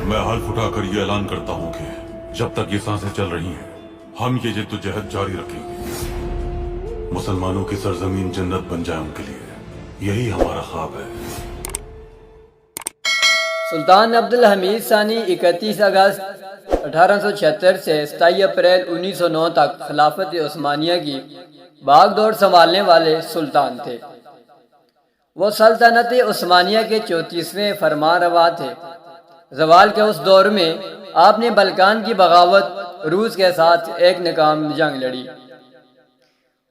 मैं हल्फ उठाकर ये ऐलान करता हूँ कि जब तक ये सांसें चल रही हैं हम ये जद्दोजहद जारी रखेंगे। मुसलमानों की सरजमीन जन्नत बन जाए उनके लिए, यही हमारा ख्वाब है। सुल्तान अब्दुल हमीद सानी 31 अगस्त 1876 से 27 अप्रैल 1909 तक खिलाफत उस्मानिया की बागडोर संभालने वाले सुल्तान थे। वो सल्तनत उस्मानिया के 34वें फरमानरवा थे। ज़वाल के उस दौर में आपने बल्कान की बगावत रूस के साथ एक नाकाम जंग लड़ी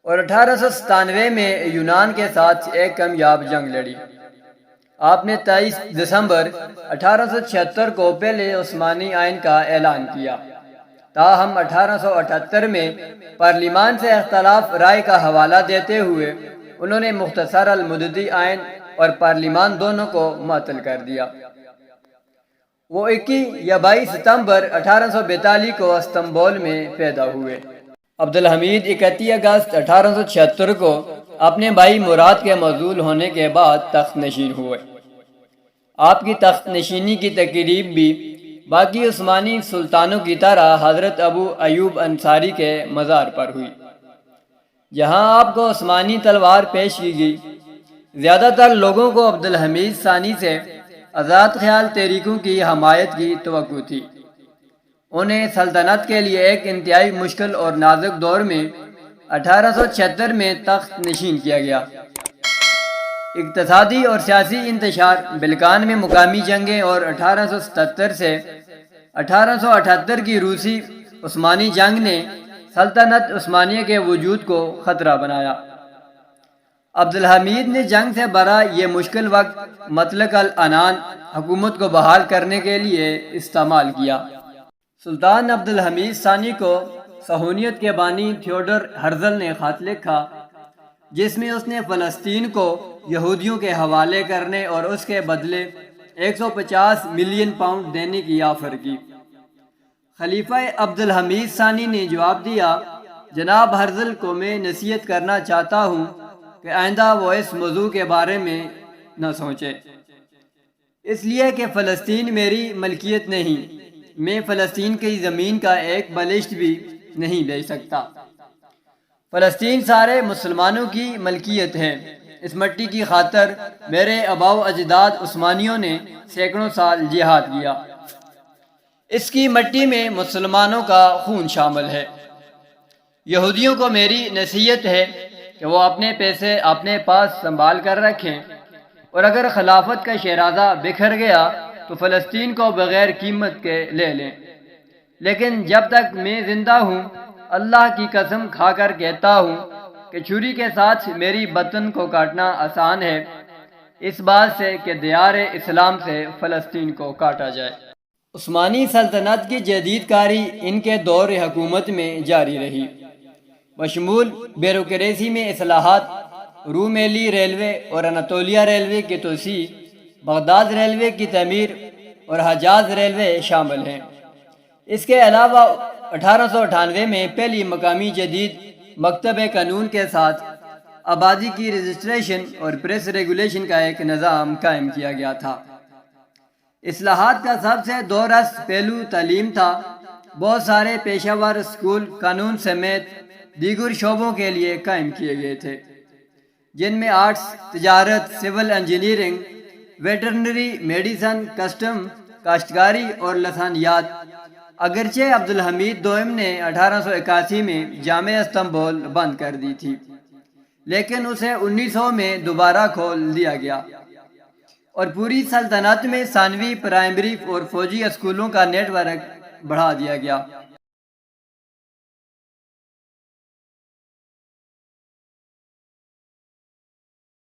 और 1897 में यूनान के साथ एक कामयाब जंग लड़ी। आपने 23 दिसंबर 1876 को पहले उस्मानी आइन का ऐलान किया। ताहम 1878 में पार्लिमान से इख्तलाफ राय का हवाला देते हुए उन्होंने मुख्तसर अल-मुद्दती आइन और पार्लिमान दोनों को मुअत्तल कर दिया। वो 21 या 22 सितंबर 1842 को इस्तांबुल में पैदा हुए। अब्दुल हमीद 31 अगस्त 1876 को अपने भाई मुराद के मौजूल होने के बाद तख्त नशीन हुए। आपकी तख्त नशीनी की तकरीब भी बाकी उस्मानी सुल्तानों की तरह हज़रत अबू अयूब अंसारी के मज़ार पर हुई, जहां आपको उस्मानी तलवार पेश की गई। ज़्यादातर लोगों को अब्दुल हमीद सानी से आज़ाद ख्याल तहरीकों की हमायत की तवक्को थी। उन्हें सल्तनत के लिए एक इंतहाई मुश्किल और नाजुक दौर में 1876 में तख्त नशीन किया गया। इक़्तिसादी और सियासी इंतशार, बल्कान में मुकामी जंगें और 1877 से 1878 की रूसी उस्मानी जंग ने सल्तनत उस्मानिया के वजूद को ख़तरा बनाया। अब्दुल हमीद ने जंग से भरा ये मुश्किल वक्त मतलक अल-अनान हुकूमत को बहाल करने के लिए इस्तेमाल किया। सुल्तान अब्दुल हमीद सानी को सहूनियत के बानी थियोडर हर्जल ने खत लिखा, जिसमें उसने फ़लस्तीन को यहूदियों के हवाले करने और उसके बदले 150 मिलियन पाउंड देने की ऑफर की। खलीफा अब्दुल हमीद सानी ने जवाब दिया, जनाब हर्जल को मैं नसीहत करना चाहता हूँ कि आइंदा वो इस मौजू के बारे में न सोचे, इसलिए कि फ़लस्तीन मेरी मलकियत नहीं, मैं फ़लस्तीन की ज़मीन का एक बलिश्त भी नहीं ले सकता। फ़लस्तीन सारे मुसलमानों की मलकियत है। इस मिट्टी की खातर मेरे आबाओ अजदाद उस्मानियों ने सैकड़ों साल जिहाद किया। इसकी मिट्टी में मुसलमानों का खून शामिल है। यहूदियों को मेरी नसीहत है कि वो अपने पैसे अपने पास संभाल कर रखें, और अगर खिलाफत का शहरादा बिखर गया तो फ़लस्तीन को बग़ैर कीमत के ले लें। लेकिन जब तक मैं जिंदा हूँ, अल्लाह की कसम खाकर कहता हूँ कि छुरी के साथ मेरी बतन को काटना आसान है, इस बात से कि दियार इस्लाम से फ़लस्तीन को काटा जाए। उस्मानी सल्तनत की जदीदकारी इनके दौर हुकूमत में जारी रही, बशमूल ब्यूरोक्रेसी में इस्लाहात, रूमेली रेलवे और अनातोलिया रेलवे की तोसी, बगदाद रेलवे की तमीर और हजाज रेलवे शामिल हैं। इसके अलावा 1898 में पहली मकामी जदीद मकतब कानून के साथ आबादी की रजिस्ट्रेशन और प्रेस रेगुलेशन का एक निज़ाम कायम किया गया था। इस्लाहात का सबसे दोरस पहलू तालीम था। बहुत सारे पेशावर स्कूल कानून समेत दीगर शोबों के लिए कायम किए गए थे, जिनमें आर्ट्स, तिजारत, civil engineering, veterinary medicine, custom, काश्तकारी और लसानियात। अगरचे अब्दुल हमीद दोम ने 1881 में जामे इस्तांबुल बंद कर दी थी, लेकिन उसे 1900 में दोबारा खोल दिया गया और पूरी सल्तनत में सानवी, प्राइमरी और फौजी स्कूलों का नेटवर्क बढ़ा दिया गया।